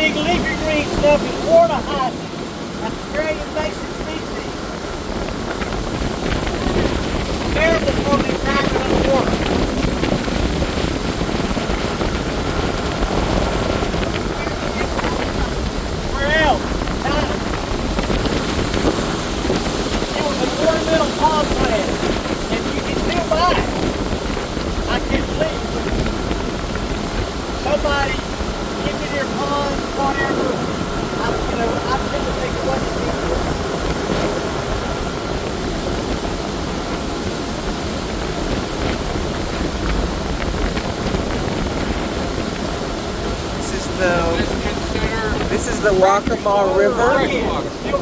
big leafy green stuff is water hydrant. That's a very invasive species. Terrible for the environment of the water. Where else? It was an ornamental pond plant, and you can still buy it. I can't believe it. Somebody give me their pond, whatever. I tend to think it wasn't good. This is the Waccamaw River,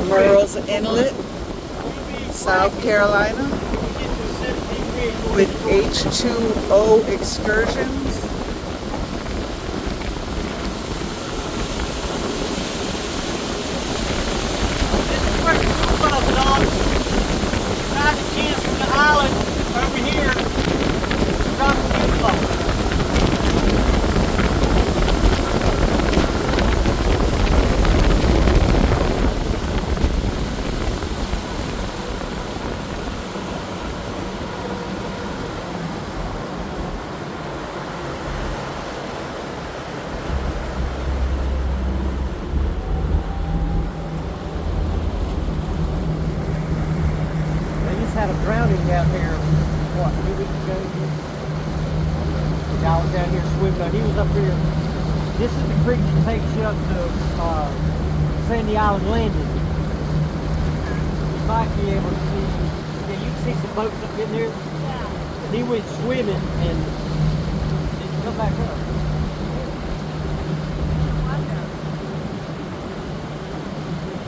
Murrells Inlet, South Carolina, with H2O excursions. This is where the school bus dogs drive the kids from the island over here, drop the kids off. Had a drowning down here, what, 2 weeks ago? The guy was down here swimming. He was up here. This is the creek that takes you up to Sandy Island Landing. You might be able to see, yeah, you can see some boats up in there. Yeah. And he went swimming and didn't come back up.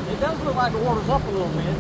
It does look like the water's up a little bit.